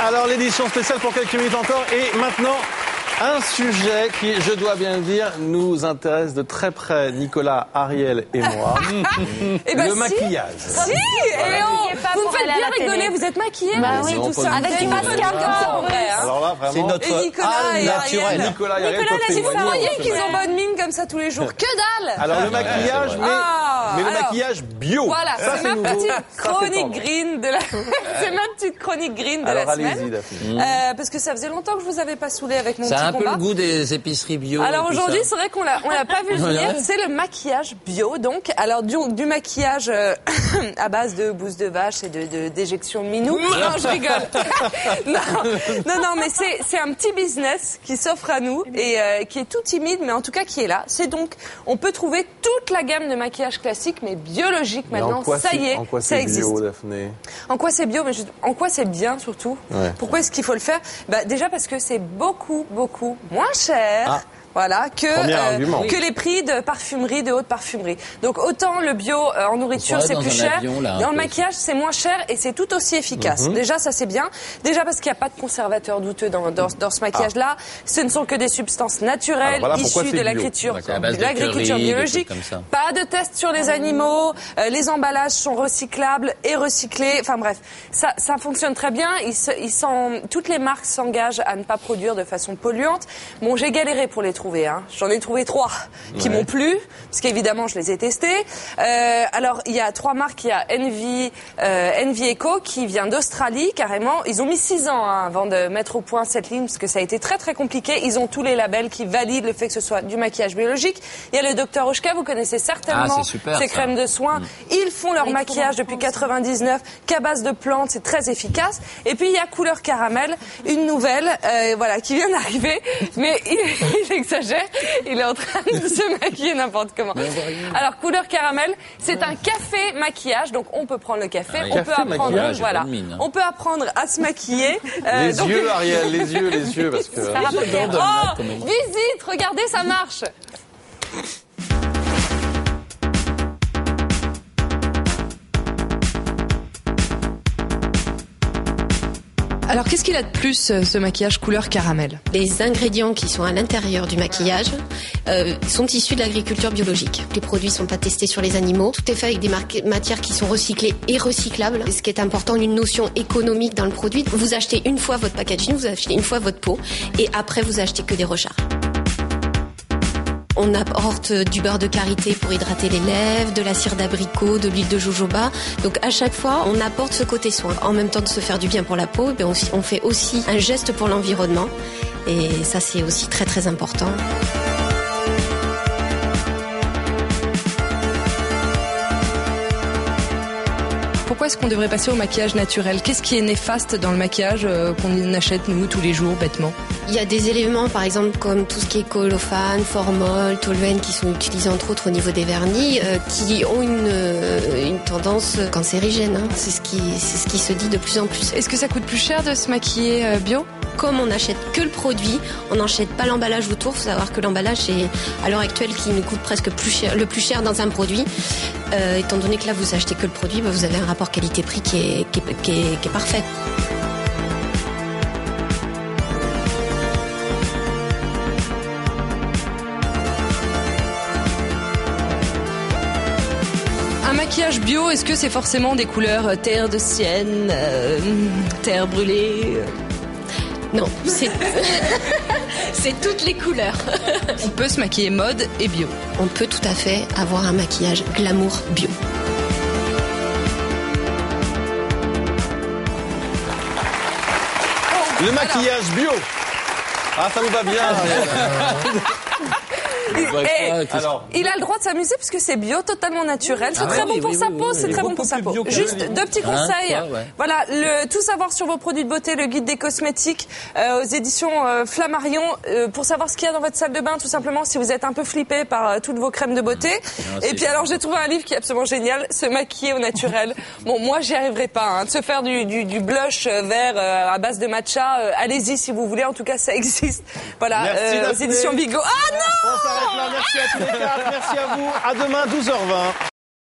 Alors l'édition spéciale pour quelques minutes encore et maintenant un sujet qui, je dois bien le dire, nous intéresse de très près, Nicolas, Ariel et moi. Le maquillage. Si, et vous me faites bien rigoler, vous êtes maquillés, oui, tout ça. Avec du mascara comme ça, en vrai. Alors là, vraiment, c'est notre et Nicolas et naturel. Ariel. Nicolas et Ariel peuvent Si vous témoigner. croyez qu'ils ont bonne mine comme ça tous les jours, que dalle. Alors le maquillage, mais le alors, maquillage bio. Voilà, ça, c'est ma nouveau. petite Ça, c'est chronique tendance. green de la. C'est ma petite chronique green de Alors la allez-y, semaine. Daphné. Parce que ça faisait longtemps que je vous avais pas saoulé avec mon Ça petit a un peu combat. le goût des épiceries bio. Alors et tout aujourd'hui, ça. c'est vrai qu'on l'a pas vu venir. C'est le maquillage bio, donc. Alors du maquillage à base de bouse de vache et d'éjection de minou. Non, je rigole. non, mais c'est un petit business qui s'offre à nous et qui est tout timide, mais en tout cas qui est là. C'est donc, on peut trouver toute la gamme de maquillage classique, mais biologique Mais maintenant. Ça y est, en quoi ça c'est existe. bio, Daphné? En quoi c'est bio, mais en quoi c'est bien surtout. Ouais. Pourquoi est-ce qu'il faut le faire? Déjà parce que c'est beaucoup moins cher. Voilà, argument. que les prix de parfumerie, de haute parfumerie. Donc autant le bio en nourriture c'est plus cher, dans le maquillage c'est moins cher et c'est tout aussi efficace. Déjà ça c'est bien. Déjà parce qu'il n'y a pas de conservateurs douteux dans ce maquillage-là. Ce ne sont que des substances naturelles issues de l'agriculture biologique. Pas de tests sur les animaux. Les emballages sont recyclables et recyclés. Enfin bref, ça fonctionne très bien. Toutes les marques s'engagent à ne pas produire de façon polluante. Bon, j'ai galéré pour les trouver. J'en ai trouvé 3 qui m'ont plu, parce qu'évidemment je les ai testés. Alors il y a 3 marques, il y a Envy Eco qui vient d'Australie carrément. Ils ont mis 6 ans avant de mettre au point cette ligne, parce que ça a été très très compliqué. Ils ont tous les labels qui valident le fait que ce soit du maquillage biologique. Il y a le Dr Oshka, vous connaissez certainement ces crèmes de soin. Ils font leur maquillage depuis 99 qu'à base de plantes, c'est très efficace. Et puis il y a Couleur Caramel, une nouvelle qui vient d'arriver, mais il exagère, il est en train de se maquiller n'importe comment. Alors Couleur Caramel, c'est un café maquillage, donc on peut prendre le café, on peut apprendre, on peut apprendre à se maquiller. Les yeux, Ariel, les yeux, parce que. Visite, regardez, ça marche. Alors, qu'est-ce qu'il a de plus, ce maquillage Couleur Caramel? Les ingrédients qui sont à l'intérieur du maquillage sont issus de l'agriculture biologique. Les produits sont pas testés sur les animaux. Tout est fait avec des matières qui sont recyclées et recyclables. Et ce qui est important, une notion économique dans le produit. Vous achetez une fois votre packaging, vous achetez une fois votre pot, et après vous achetez que des recharges. On apporte du beurre de karité pour hydrater les lèvres, de la cire d'abricot, de l'huile de jojoba. Donc à chaque fois, on apporte ce côté soin. En même temps de se faire du bien pour la peau, on fait aussi un geste pour l'environnement. Et ça, c'est aussi très très important. Pourquoi est-ce qu'on devrait passer au maquillage naturel? Qu'est-ce qui est néfaste dans le maquillage qu'on achète nous tous les jours bêtement? Il y a des éléments, par exemple, comme tout ce qui est colophane, formol, toluène, qui sont utilisés entre autres au niveau des vernis, qui ont une tendance cancérigène. C'est ce qui se dit de plus en plus. Est-ce que ça coûte plus cher de se maquiller bio? Comme on n'achète que le produit, on n'achète pas l'emballage autour. Il faut savoir que l'emballage, c'est à l'heure actuelle qui nous coûte presque le plus cher dans un produit. Étant donné que là, vous achetez que le produit, vous avez un rapport qualité-prix qui est parfait. Un maquillage bio, est-ce que c'est forcément des couleurs terre de sienne, terre brûlée Non, c'est toutes les couleurs. On peut se maquiller mode et bio. On peut tout à fait avoir un maquillage glamour bio. Le maquillage bio. Ah, ça vous va bien, Ariel. Il a le droit de s'amuser parce que c'est bio, totalement naturel. C'est très bon pour sa peau, c'est très bon pour sa peau. Juste 2 petits conseils. Voilà, tout savoir sur vos produits de beauté, le guide des cosmétiques aux éditions Flammarion, pour savoir ce qu'il y a dans votre salle de bain, tout simplement, si vous êtes un peu flippé par toutes vos crèmes de beauté. Et puis alors, j'ai trouvé un livre qui est absolument génial, Se maquiller au naturel. Bon, moi, j'y arriverai pas. De se faire du blush vert à base de matcha, allez-y si vous voulez. En tout cas, ça existe. Voilà, aux éditions Bigot. Ah non! On s'arrête là, merci à tous les 4, merci à vous. À demain, 12h20.